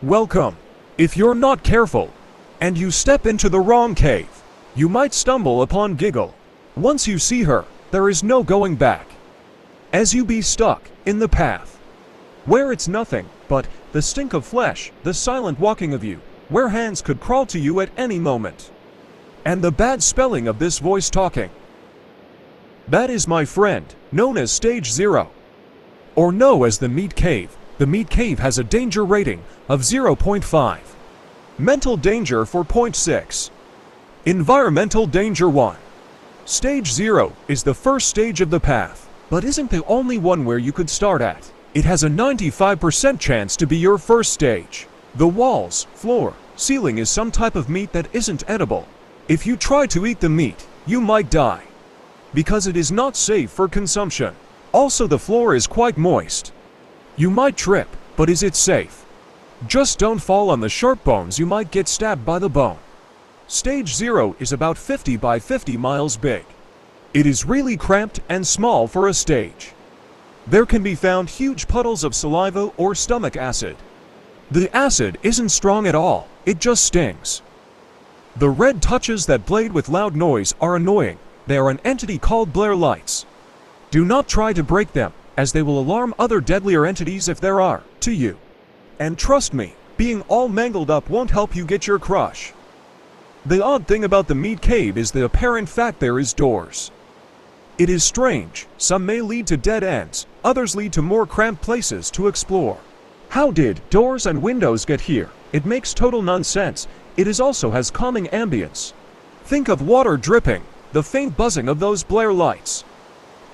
Welcome. If you're not careful, and you step into the wrong cave, you might stumble upon Giggle. Once you see her, there is no going back, as you be stuck in the path, where it's nothing but the stink of flesh, the silent walking of you, where hands could crawl to you at any moment, and the bad spelling of this voice talking. That is, my friend, known as Stage 0, or known as the Meat Cave. The Meat Cave has a danger rating of 0.5. Mental danger 4.6. Environmental danger 1. Stage 0 is the first stage of the path, but isn't the only one where you could start at. It has a 95% chance to be your first stage. The walls, floor, ceiling is some type of meat that isn't edible. If you try to eat the meat, you might die, because it is not safe for consumption. Also, the floor is quite moist. You might trip, but is it safe? Just don't fall on the sharp bones, you might get stabbed by the bone. Stage 0 is about 50 by 50 miles big. It is really cramped and small for a stage. There can be found huge puddles of saliva or stomach acid. The acid isn't strong at all, it just stings. The red touches that blade with loud noise are annoying. They are an entity called Blair lights. Do not try to break them, as they will alarm other deadlier entities if there are, to you. And trust me, being all mangled up won't help you get your crush. The odd thing about the Meat Cave is the apparent fact there is doors. It is strange, some may lead to dead ends, others lead to more cramped places to explore. How did doors and windows get here? It makes total nonsense. It is also has calming ambience. Think of water dripping, the faint buzzing of those Blair lights,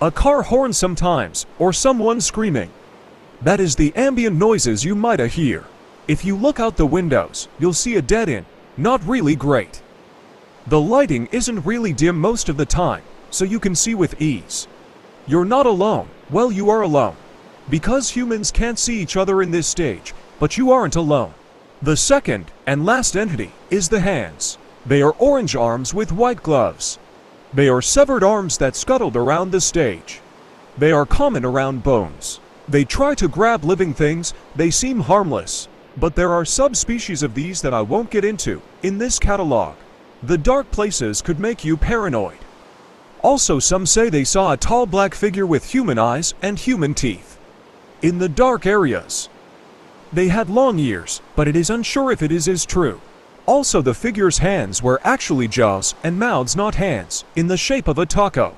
a car horn sometimes, or someone screaming. That is the ambient noises you might hear. If you look out the windows, you'll see a dead end. Not really great. The lighting isn't really dim most of the time, so you can see with ease. You're not alone. Well, you are alone, because humans can't see each other in this stage, but you aren't alone. The second and last entity is the hands. They are orange arms with white gloves. They are severed arms that scuttled around the stage. They are common around bones. They try to grab living things. They seem harmless, but there are subspecies of these that I won't get into in this catalog. The dark places could make you paranoid. Also, some say they saw a tall black figure with human eyes and human teeth in the dark areas. They had long ears, but it is unsure if it is true. Also, the figure's hands were actually jaws and mouths, not hands, in the shape of a taco.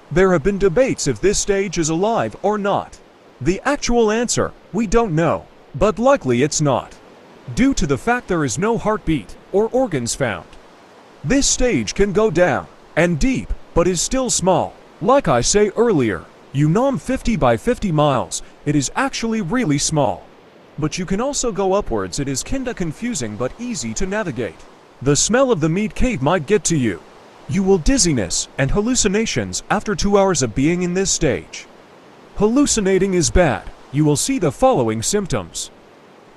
There have been debates if this stage is alive or not. The actual answer, we don't know, but likely it's not, due to the fact there is no heartbeat or organs found. This stage can go down and deep, but is still small. Like I say earlier, you know, 50 by 50 miles, it is actually really small. But you can also go upwards. It is kinda confusing but easy to navigate. The smell of the Meat Cave might get to you. You will dizziness and hallucinations after 2 hours of being in this stage. Hallucinating is bad. You will see the following symptoms: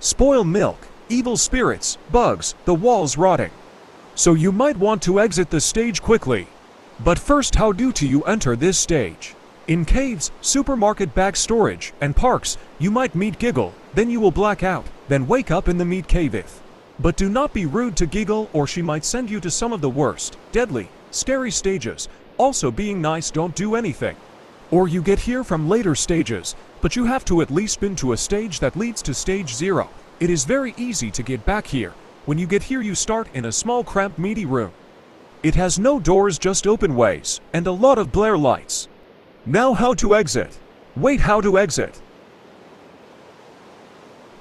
spoiled milk, evil spirits, bugs, the walls rotting. So you might want to exit the stage quickly. But first, how do you enter this stage? In caves, supermarket bag storage, and parks, you might meet Giggle, then you will black out, then wake up in the Meat Cave if. But do not be rude to Giggle, or she might send you to some of the worst, deadly, scary stages. Also, being nice, don't do anything, or you get here from later stages, but you have to at least been to a stage that leads to stage 0. It is very easy to get back here. When you get here, you start in a small cramped meaty room. It has no doors, just open ways, and a lot of Blair lights. Now, how to exit? Wait, how to exit?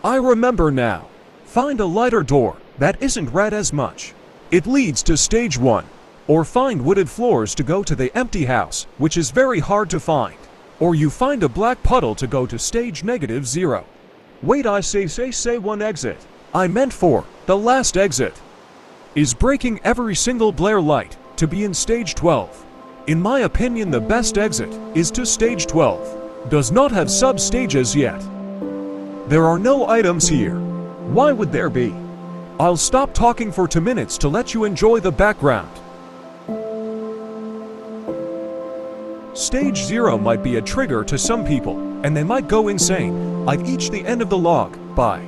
I remember now. Find a lighter door that isn't red as much. It leads to stage 1. Or find wooded floors to go to the empty house, which is very hard to find. Or you find a black puddle to go to stage -0. Wait, I say one exit. I meant 4. The last exit is breaking every single Blair light to be in stage 12. In my opinion, the best exit is to stage 12. Does not have sub-stages yet. There are no items here. Why would there be? I'll stop talking for 2 minutes to let you enjoy the background. Stage 0 might be a trigger to some people, and they might go insane. I've reached the end of the log. Bye.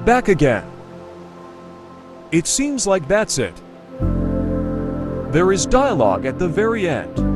Back again. It seems like that's it. There is dialogue at the very end.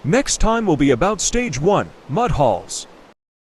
Next time will be about Stage 1, Mud Halls.